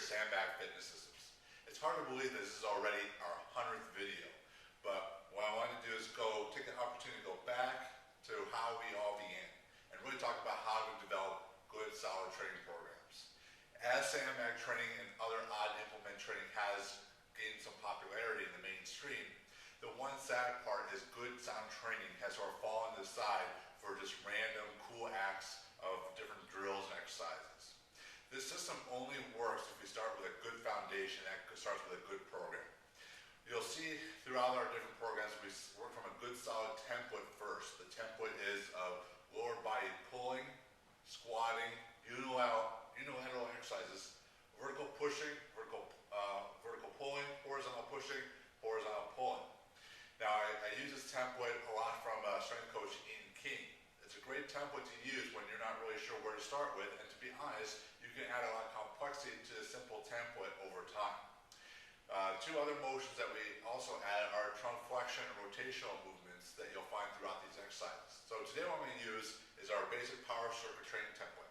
Sandbag Fitness Systems. It's hard to believe this is already our 100th video, but what I wanted to do is take the opportunity to go back to how we all began and really talk about how to develop good, solid training programs. As sandbag training and other odd implement training has gained some popularity in the mainstream, the one sad part is good, sound training has sort of fallen to the side for just random, cool acts of different drills and exercises. This system only works if we start with a good foundation that starts with a good program. You'll see throughout our different programs we work from a good solid template first. The template is of lower body pulling, squatting, unilateral exercises, vertical pushing, vertical pulling, horizontal pushing, horizontal pulling. Now I use this template a lot from strength coach Ian King. It's a great template to use when you're not really sure where to start with, and to be honest, you can add a lot of complexity to a simple template over time. Two other motions that we also add are trunk flexion and rotational movements that you'll find throughout these exercises. So today what I'm going to use is our basic power circuit training template.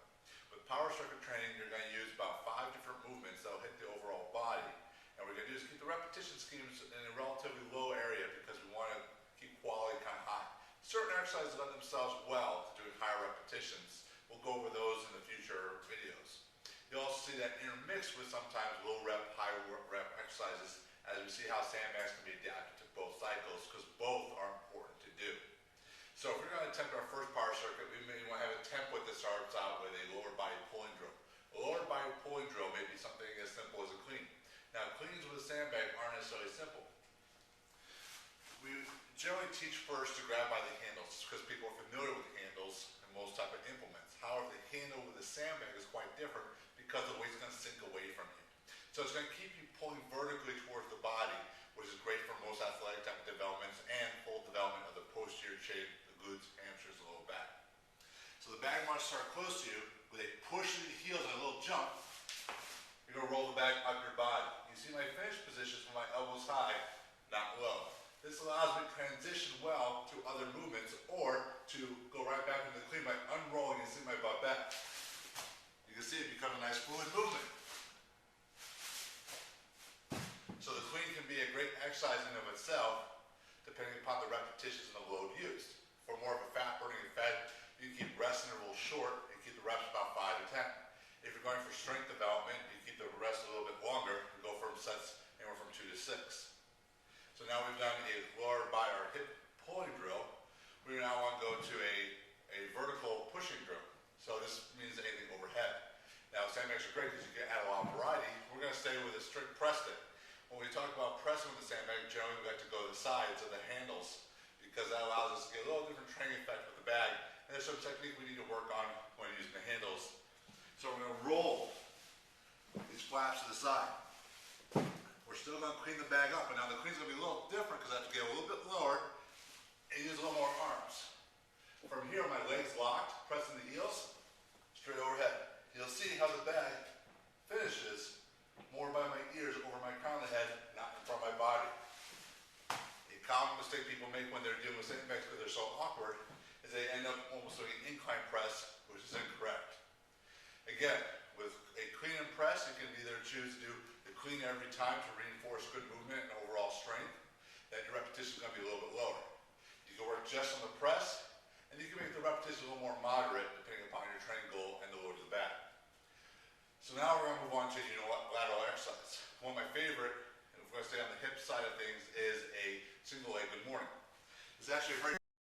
With power circuit training, you're going to use about 5 different movements that will hit the overall body. And what we're going to do is keep the repetition schemes in a relatively low area because we want to keep quality kind of high. Certain exercises lend themselves well to doing higher repetitions. We'll go over those in the future videos. You'll also see that intermixed with sometimes low rep, high rep exercises as we see how sandbags can be adapted to both cycles, because both are important to do. So if we're going to attempt our first power circuit, we may want to have a template that starts out with a lower body pulling drill. A lower body pulling drill may be something as simple as a clean. Now cleans with a sandbag aren't necessarily simple. We generally teach first to grab by the handles because people are familiar with handles in most type of implements. However, the handle with a sandbag is quite different because the weight's going to sink away from you. So it's going to keep you pulling vertically towards the body, which is great for most athletic type of developments and full development of the posterior chain, the glutes, hamstrings, and lower back. So the bag wants to start close to you with a push to the heels and a little jump. You're going to roll the bag up your body. You see my finish positions with my elbows high, not low. This allows me to transition well to other movements or to go right back into the clean by unrolling and seeing my butt back. You can see it become a nice fluid movement. So the clean can be a great exercise in and of itself, depending upon the repetitions and the load used. For more of a fat burning effect, you can keep rest intervals short and keep the reps about 5 to 10. If you're going for strength development, you keep the rest a little bit longer and go from sets anywhere from 2 to 6. So now we've done a lower by our hip pulling drill. We now want to go to a vertical pushing drill. So this means anything overhead. Now sandbags are great because you can add a lot of variety. We're going to stay with a strict press stick. When we talk about pressing with the sandbag, generally we like to go to the sides of the handles because that allows us to get a little different training effect with the bag. And there's some technique we need to work on when using the handles. So we're going to roll these flaps to the side. We're still going to clean the bag up, but now the clean's going to be a little different because I have to get a little bit lower and use a little more arms. From here, my legs locked, pressing the heels, straight overhead. You'll see how the bag finishes more by my ears over my crown of the head, not in front of my body. A common mistake people make when they're dealing with sandbags because they're so awkward is they end up almost doing an incline press, which is incorrect. Again, with a clean and press, you can either choose to do the clean every time to reinforce good movement and overall strength. Then your repetition is going to be a little bit lower. You can work just on the press, and you can make the repetition a little more moderate depending upon your training goal and the load of the bag. So now we're going to move on to unilateral exercise. One of my favorite, and if we're going to stay on the hip side of things, is a single leg good morning. It's actually a very